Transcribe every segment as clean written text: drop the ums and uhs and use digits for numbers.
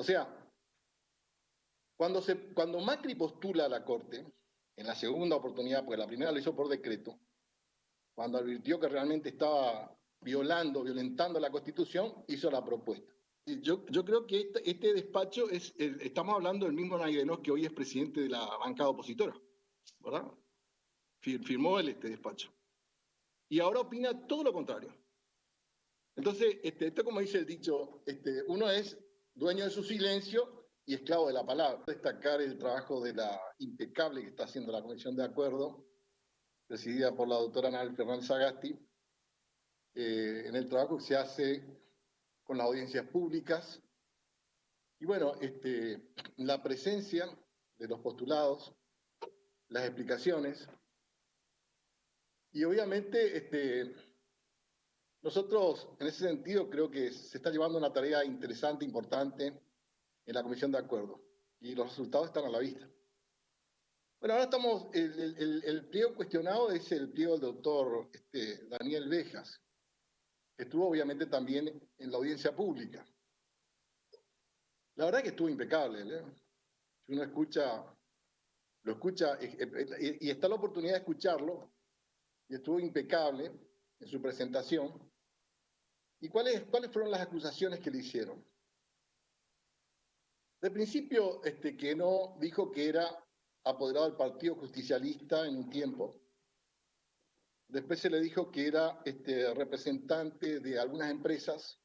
O sea, cuando Macri postula a la Corte, en la segunda oportunidad, porque la primera lo hizo por decreto, cuando advirtió que realmente estaba violentando la Constitución, hizo la propuesta. Yo creo que este despacho estamos hablando del mismo Naidenov que hoy es presidente de la bancada opositora, ¿verdad? Firmó él este despacho. Y ahora opina todo lo contrario. Entonces, esto como dice el dicho, uno es dueño de su silencio y esclavo de la palabra. Destacar el trabajo de la impecable que está haciendo la Comisión de Acuerdo, presidida por la doctora Ana Fernández Sagasti, en el trabajo que se hace con las audiencias públicas. Y bueno, la presencia de los postulados, las explicaciones, y obviamente nosotros en ese sentido creo que se está llevando una tarea interesante, importante en la Comisión de Acuerdo, y los resultados están a la vista. Bueno, ahora estamos, el pliego cuestionado es el pliego del doctor Daniel Bejas, que estuvo obviamente también en la audiencia pública. La verdad que estuvo impecable, ¿eh? Si uno lo escucha, y está la oportunidad de escucharlo, y estuvo impecable en su presentación. ¿Y cuáles fueron las acusaciones que le hicieron? De principio, que no dijo que era apoderado del Partido Justicialista en un tiempo. Después se le dijo que era representante de algunas empresas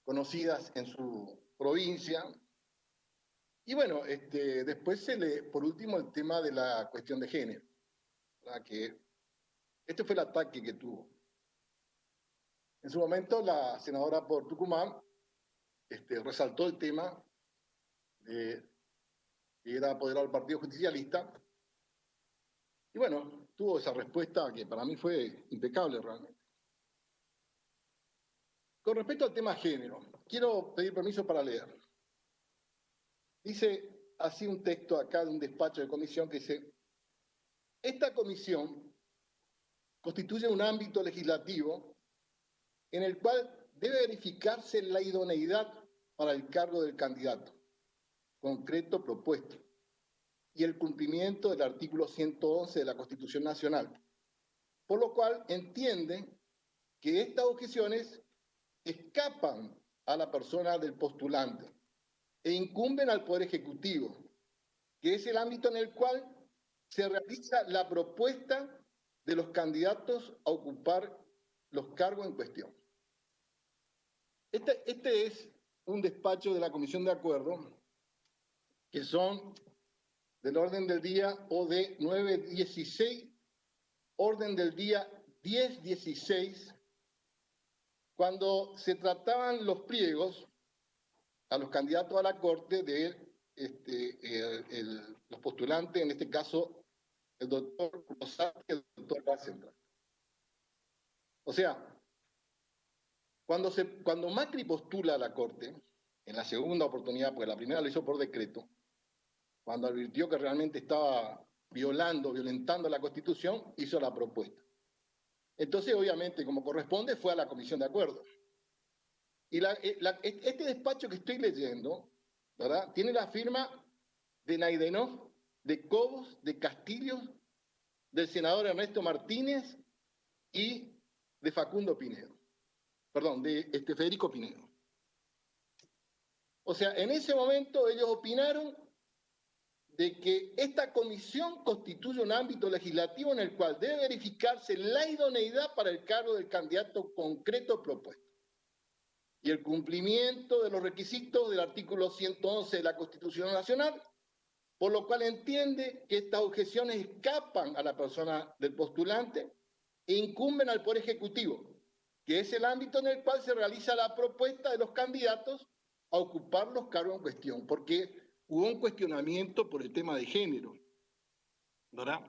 conocidas en su provincia. Y bueno, después por último, el tema de la cuestión de género, ¿verdad? Que este fue el ataque que tuvo. En su momento, la senadora por Tucumán resaltó el tema de que era apoderado del Partido Justicialista. Y bueno, tuvo esa respuesta que para mí fue impecable realmente. Con respecto al tema género, quiero pedir permiso para leer. Dice así un texto acá de un despacho de comisión que dice: esta comisión constituye un ámbito legislativo en el cual debe verificarse la idoneidad para el cargo del candidato concreto propuesto y el cumplimiento del artículo 111 de la Constitución Nacional, por lo cual entiende que estas objeciones escapan a la persona del postulante e incumben al Poder Ejecutivo, que es el ámbito en el cual se realiza la propuesta de los candidatos a ocupar los cargos en cuestión. Este es un despacho de la Comisión de Acuerdo, que son del orden del día OD 916, orden del día 1016, cuando se trataban los pliegos a los candidatos a la Corte de los postulantes, en este caso el doctor Rosati y el doctor Bacentra. O sea, cuando Macri postula a la Corte, en la segunda oportunidad, porque la primera lo hizo por decreto, cuando advirtió que realmente estaba violentando la Constitución, hizo la propuesta. Entonces, obviamente, como corresponde, fue a la Comisión de Acuerdo. Y este despacho que estoy leyendo, ¿verdad?, tiene la firma de Naidenov, de Cobos, de Castillo, del senador Ernesto Martínez y de Facundo Pinedo. Perdón, de Federico Pinedo. O sea, en ese momento ellos opinaron de que esta comisión constituye un ámbito legislativo en el cual debe verificarse la idoneidad para el cargo del candidato concreto propuesto y el cumplimiento de los requisitos del artículo 111 de la Constitución Nacional, por lo cual entiende que estas objeciones escapan a la persona del postulante e incumben al Poder Ejecutivo, que es el ámbito en el cual se realiza la propuesta de los candidatos a ocupar los cargos en cuestión, porque hubo un cuestionamiento por el tema de género, ¿verdad?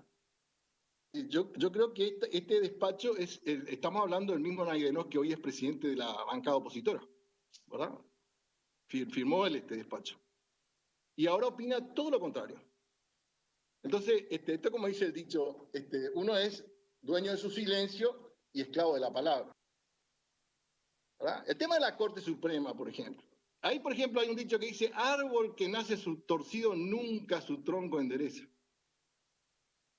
Yo creo que este despacho estamos hablando del mismo Naidenov que hoy es presidente de la bancada opositora, ¿verdad? Firmó él este despacho. Y ahora opina todo lo contrario. Entonces, esto como dice el dicho, uno es dueño de su silencio y esclavo de la palabra. ¿verdad? El tema de la Corte Suprema, por ejemplo. Ahí, por ejemplo, hay un dicho que dice, árbol que nace torcido nunca su tronco endereza.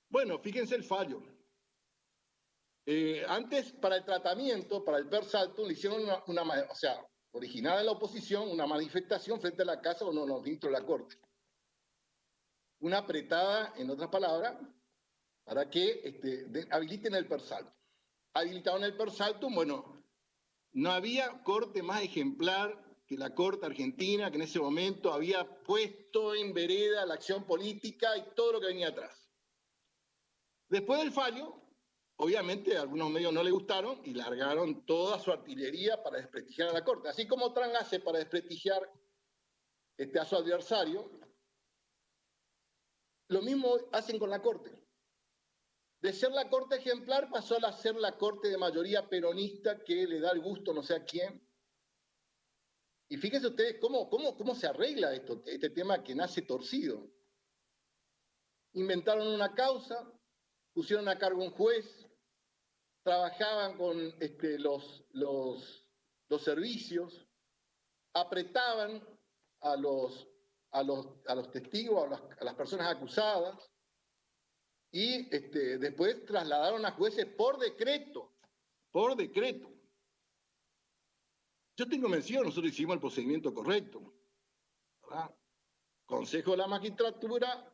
Bueno, fíjense el fallo. Antes, para el tratamiento, para el per saltum, le hicieron o sea, originada en la oposición, una manifestación frente a la casa o no, dentro de la Corte. Una apretada, en otras palabras, para que habiliten el per saltum. Habilitaron el per saltum, bueno, no había corte más ejemplar que la Corte Argentina, que en ese momento había puesto en vereda la acción política y todo lo que venía atrás. Después del fallo, obviamente a algunos medios no le gustaron y largaron toda su artillería para desprestigiar a la Corte. Así como Trump hace para desprestigiar a su adversario, lo mismo hacen con la Corte. De ser la Corte ejemplar pasó a ser la Corte de mayoría peronista que le da el gusto no sé a quién. Y fíjense ustedes cómo se arregla este tema que nace torcido. Inventaron una causa, pusieron a cargo un juez, trabajaban con los servicios, apretaban a los testigos, a las personas acusadas, y después trasladaron a jueces por decreto, por decreto. Yo estoy convencido, nosotros hicimos el procedimiento correcto, ¿verdad? Consejo de la Magistratura,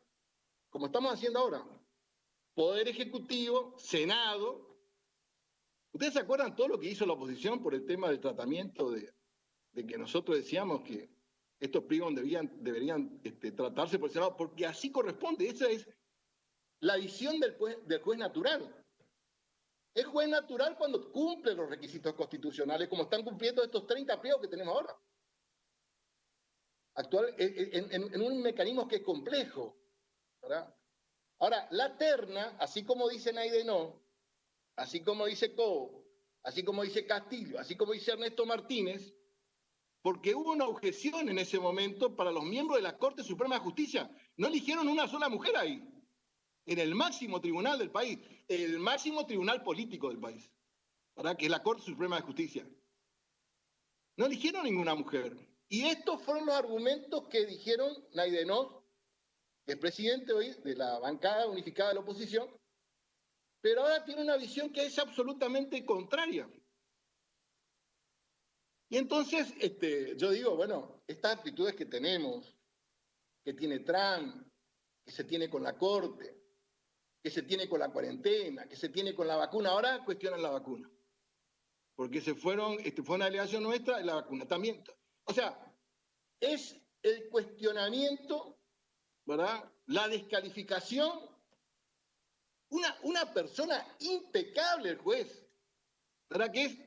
como estamos haciendo ahora, Poder Ejecutivo, Senado. ¿Ustedes se acuerdan todo lo que hizo la oposición por el tema del tratamiento de que nosotros decíamos que estos pliegos deberían tratarse por el Senado? Porque así corresponde, esa es la visión del juez natural. Es juez natural cuando cumple los requisitos constitucionales, como están cumpliendo estos 30 pliegos que tenemos ahora. Actual en un mecanismo que es complejo, ¿verdad? Ahora, la terna, así como dice Naidenó, así como dice Cobo, así como dice Castillo, así como dice Ernesto Martínez, porque hubo una objeción en ese momento para los miembros de la Corte Suprema de Justicia. No eligieron una sola mujer ahí, en el máximo tribunal del país, el máximo tribunal político del país, ¿verdad? Que es la Corte Suprema de Justicia. No eligieron ninguna mujer. Y estos fueron los argumentos que dijeron Naidenó, el presidente hoy de la bancada unificada de la oposición, pero ahora tiene una visión que es absolutamente contraria. Y entonces yo digo, bueno, estas actitudes que tenemos, que tiene Trump, que se tiene con la Corte, que se tiene con la cuarentena, que se tiene con la vacuna, ahora cuestionan la vacuna. Porque fue una alegación nuestra, la vacuna también. O sea, es el cuestionamiento, ¿verdad? La descalificación. Una persona impecable el juez, ¿verdad? Que es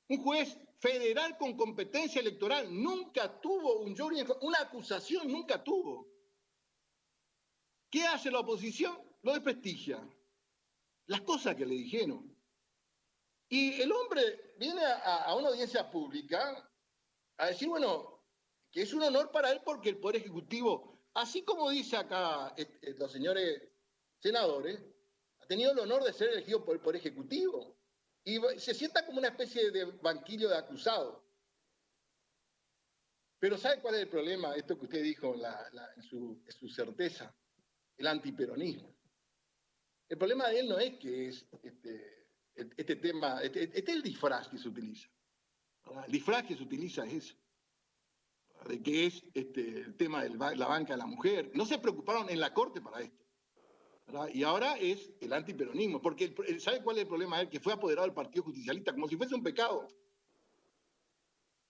un juez federal con competencia electoral, nunca tuvo un jury, una acusación nunca tuvo. ¿Qué hace la oposición? Lo desprestigia. Las cosas que le dijeron. Y el hombre viene a una audiencia pública a decir, bueno, que es un honor para él porque el Poder Ejecutivo, así como dice acá los señores senadores, ha tenido el honor de ser elegido por el Poder Ejecutivo. Y se sienta como una especie de banquillo de acusado. Pero ¿sabe cuál es el problema? Esto que usted dijo en su certeza, el antiperonismo. El problema de él no es que es este tema, este es el disfraz que se utiliza. ¿Verdad? El disfraz que se utiliza es eso, de que es el tema de la banca de la mujer. No se preocuparon en la Corte para esto. ¿Verdad? Y ahora es el antiperonismo, porque ¿sabe cuál es el problema de él? Que fue apoderado del Partido Justicialista, como si fuese un pecado.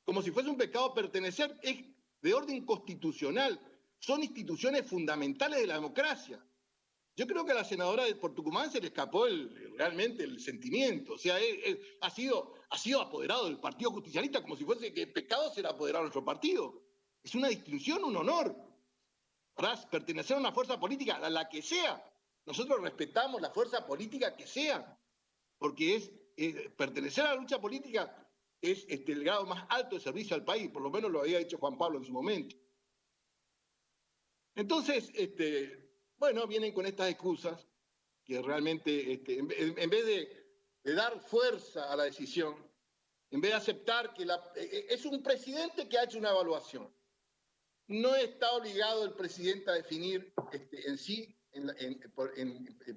Como si fuese un pecado pertenecer, es de orden constitucional, son instituciones fundamentales de la democracia. Yo creo que a la senadora por Tucumán se le escapó realmente el sentimiento, o sea, ha sido apoderado del Partido Justicialista como si fuese que pecado ser apoderado de nuestro partido. Es una distinción, un honor, ¿verdad? Pertenecer a una fuerza política, a la que sea. Nosotros respetamos la fuerza política que sea, porque pertenecer a la lucha política es el grado más alto de servicio al país, por lo menos lo había dicho Juan Pablo en su momento. Entonces, bueno, vienen con estas excusas que realmente, en vez de dar fuerza a la decisión, en vez de aceptar que es un presidente que ha hecho una evaluación. No está obligado el presidente a definir en sí,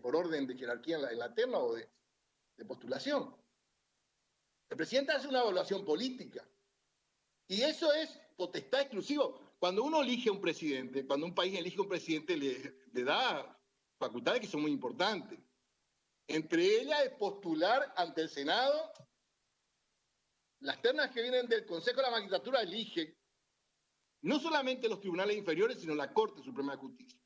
por orden de jerarquía en la terna o de postulación. El presidente hace una evaluación política. Y eso es potestad exclusiva. Cuando uno elige a un presidente, cuando un país elige a un presidente, le da facultades que son muy importantes. Entre ellas es postular ante el Senado. Las ternas que vienen del Consejo de la Magistratura eligen no solamente los tribunales inferiores, sino la Corte Suprema de Justicia.